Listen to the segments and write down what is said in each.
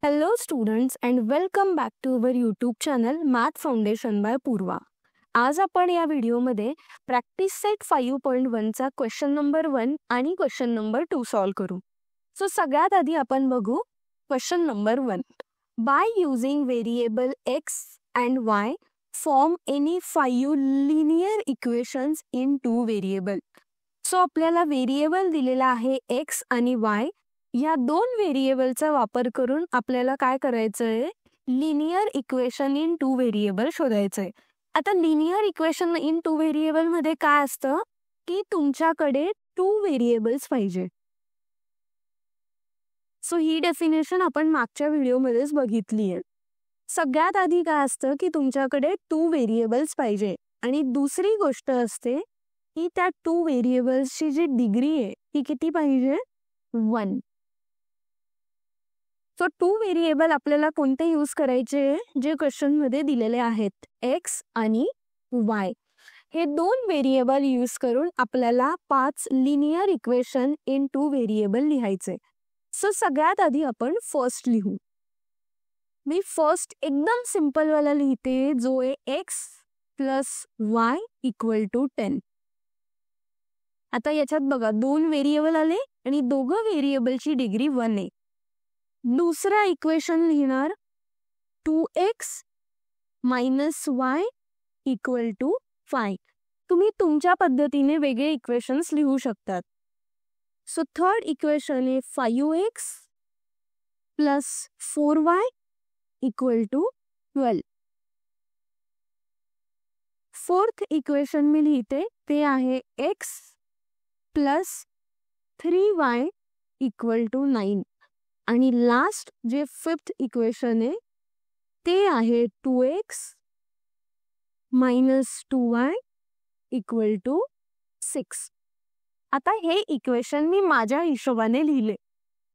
Hello students and welcome back to our YouTube channel Math Foundation by Purva. आज आपण या व्हिडिओमध्ये practice set 5.1 चा क्वेश्चन नंबर 1 आणि क्वेश्चन नंबर 2 सॉल्व करू. सो सगळ्यात आधी आपण बघू question number 1. By using variable x and y form any 5 linear equations in 2 variable. So आपल्याला व्हेरिएबल दिलेला आहे x आणि y. या दोन व्हेरिएबलचा वापर करून आपल्याला काय करायचंय, लिनियर इक्वेशन इन 2 व्हेरिएबल शोधायचंय. आता लिनियर इक्वेशन इन 2 व्हेरिएबल मध्ये काय असतं की तुमच्याकडे 2 व्हेरिएबल्स पाहिजे. सो ही डेफिनेशन आपण मागच्या व्हिडिओमध्येच बघितली आहे. सगळ्यात आधी काय असतं की तुमच्याकडे 2 व्हेरिएबल्स पाहिजे आणि दुसरी गोष्ट असते की त्या 2 व्हेरिएबल्सची जी डिग्री आहे ती किती पाहिजे, 1. सो 2 व्हेरिएबल आपल्याला कोणते यूज करायचे, जे क्वेश्चन मध्ये दिलेले आहेत, x आणि y. हे दोन व्हेरिएबल यूज करून आपल्याला 5 लिनियर इक्वेशन इन 2 व्हेरिएबल लिहायचे. सो सगळ्यात आधी आपण फर्स्ट लिहू. मी फर्स्ट एकदम सिंपल वाला लिहिते, जो आहे x plus y equal to 10. आता याच्यात बघा दोन व्हेरिएबल आले आणि दोघं व्हेरिएबलची डिग्री 1 आहे. दुसरा इक्वेशन लिहिणार 2x minus y equal to 5. तुम्ही तुमच्या पद्धतीने वेगळे इक्वेशन्स लिहू शकतात. सो थर्ड इक्वेशन आहे 5x plus 4y equal to 12. Fourth equation मी लिहिते, ते आहे x plus 3y equal to 9. आणि लास्ट जे फिफ्थ इक्वेशन आहे ते आहे 2x minus 2y equal to 6. आता हे इक्वेशन मी माझ्या हिशोबाने लिहिले.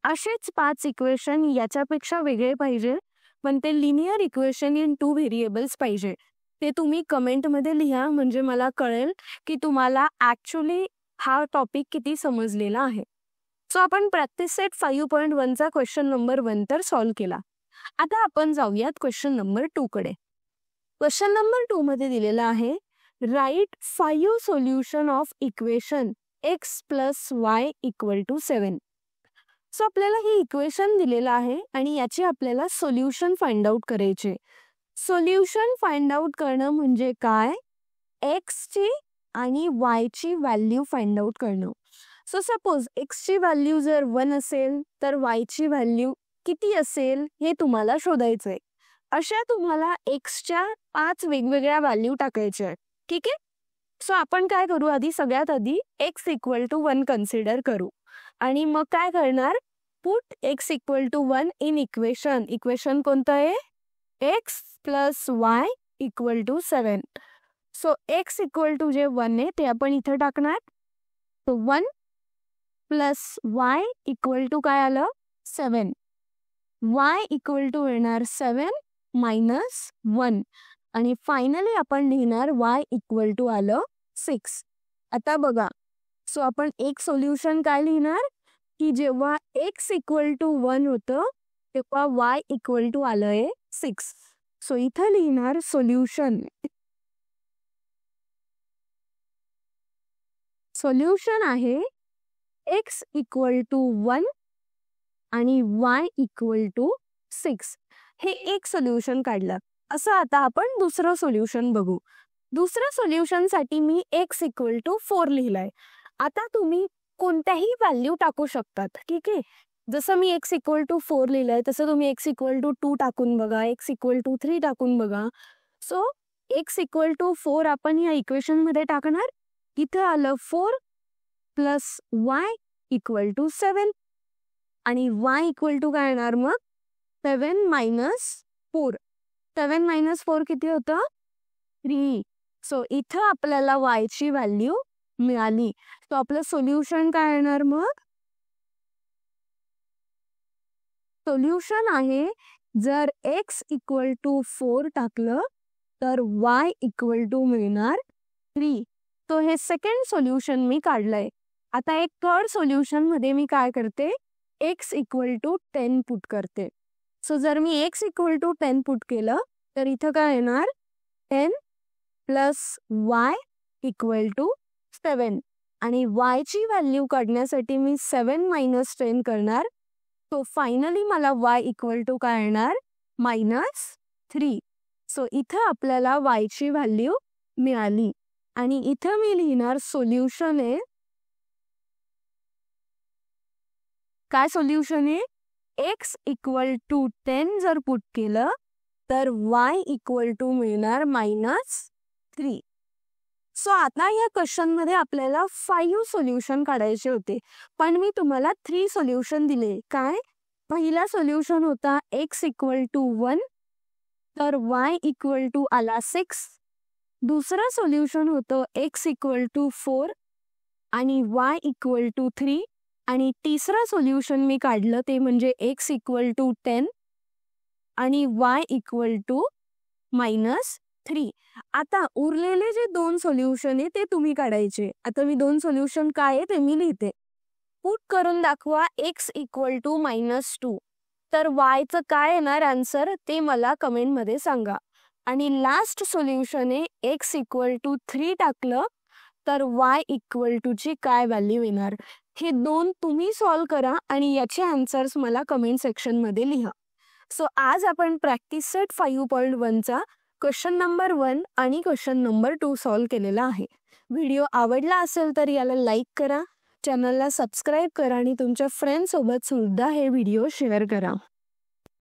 असेच 5 इक्वेशन याच्यापेक्षा वेगळे पाहिजे, पण ते लिनियर इक्वेशन इन 2 व्हेरिएबल्स पाहिजे. ते तुम्ही कमेंटमध्ये लिहा, म्हणजे मला कळेल की तुम्हाला ॲक्च्युली हा टॉपिक किती समजलेला आहे. सो आपण प्रॅक्टिस सेट 5.1 चा क्वेश्चन नंबर 1 तर सॉल्व केला. आता आपण जाऊयात क्वेश्चन नंबर 2 कडे. क्वेश्चन नंबर 2 मध्ये दिलेला आहे, right 5 solution of equation x plus y equal to 7. So आपल्याला ही इक्वेशन दिलेलं आहे आणि याची आपल्याला सोल्युशन फाइंड आउट करायचे. सोल्युशन फाइंड आउट करणं म्हणजे काय, x ची आणि y ची व्हॅल्यू फाइंड आउट करणं. सो सपोज x ची व्हॅल्यू जर 1 असेल तर y ची व्हॅल्यू किती असेल हे तुम्हाला शोधायचंय. अशा तुम्हाला x च्या 5 वेगवेगळ्या व्हॅल्यू टाकायच्या, ठीक आहे. सो आपण काय करू, आधी सगळ्यात आधी x इक्वल टू 1 कन्सिडर करू आणि मग काय करणार, put x equal to 1 in equation. Equation कोणतं आहे, x plus y equal to 7. So x equal to जे 1 आहे ते आपण इथे टाकणार. So 1 plus y equal to काय आलं, 7. y इक्वल टू येणार 7 मायनस 1 आणि फायनली आपण लिहिणार y इक्वल टू आलं 6. आता बघा, सो आपण एक सोल्युशन काय लिहिणार की जेव्हा x इक्वल टू 1 होतं तेव्हा y इक्वल टू आलंय 6. सो इथं लिहिणार सोल्युशन. सोल्युशन आहे x इक्वल टू 1 आणि y इक्वल टू 6. हे एक सोल्युशन काढलं. असं आता आपण दुसरं सोल्युशन बघू. दुसऱ्या सोल्युशन साठी मी x इक्वल टू 4 लिहिलाय. आता तुम्ही कोणत्याही व्हॅल्यू टाकू शकतात, ठीक आहे. जसं मी x इक्वल टू 4 लिहिलंय तसं तुम्ही x इक्वल टू 2 टाकून बघा, x इक्वल टू 3 टाकून बघा. सो x इक्वल टू 4 आपण या इक्वेशन मध्ये टाकणार. इथं आलं 4 प्लस y इक्वल टू 7 आणि y इक्वल टू काय येणार मग, 7 मायनस 4. 7 मायनस 4 किती होतं, 3. सो इथं आपल्याला y ची व्हॅल्यू मिळाली. सो आपलं सोल्युशन काय येणार, मग सोल्युशन आहे जर x इक्वल टू 4 टाकलं तर y इक्वल टू मिळणार 3. तो हे सेकंड सोल्युशन मी काढलंय. आता एक थर्ड सोल्युशन मध्ये मी काय करते, x इक्वल टू 10 पुट करते. सो जर मी x इक्वल टू 10 पुट केलं तर इथं काय येणार 10 प्लस y इक्वल टू 7 आणि y ची व्हॅल्यू काढण्यासाठी मी 7 मायनस 10 करणार. सो फायनली मला y इक्वल टू काय येणार -3. सो इथं आपल्याला y ची व्हॅल्यू मिळाली आणि इथं मी लिहिणार सोल्युशन आहे. काय सोल्युशन आहे? x इक्वल टू 10 जर पुट केलं तर y इक्वल टू मिळणार -3. सो आता या क्वेश्चन मध्ये आपल्याला 5 सोल्युशन काढायचे होते पण मी तुम्हाला 3 सोल्युशन दिले. काय? पहिला सोल्युशन होता x इक्वल टू 1 तर y इक्वल टू आला 6. दुसरं सोल्युशन होतं x इक्वल टू 4 आणि y इक्वल टू 3 आणि तिसरं सोल्युशन मी काढलं ते म्हणजे x इक्वल टू 10 आणि y इक्वल टू -3. आता उरलेले जे 2 सोल्युशन आहे ते तुम्ही काढायचे. आता मी 2 सोल्युशन काय आहे ते मी लिहिते. पुट करून दाखवा x इक्वल टू -2 तर y चं काय येणार आन्सर ते मला कमेंट मध्ये सांगा. आणि लास्ट सोल्युशन आहे x इक्वल टू 3 टाकलं तर y इक्वल टू ची काय व्हॅल्यू येणार. हे 2 तुम्ही सॉल्व करा आणि याचे आन्सर्स मला कमेंट सेक्शन मध्ये लिहा. सो आज आपण प्रॅक्टिस सेट 5.1 चा क्वेश्चन नंबर 1 आणि क्वेश्चन नंबर 2 सॉल्व केलेला आहे. व्हिडिओ आवडला असेल तर याला लाईक करा, चॅनलला सबस्क्राईब करा आणि तुमच्या फ्रेंड्स सोबत सुद्धा हे व्हिडिओ शेअर करा.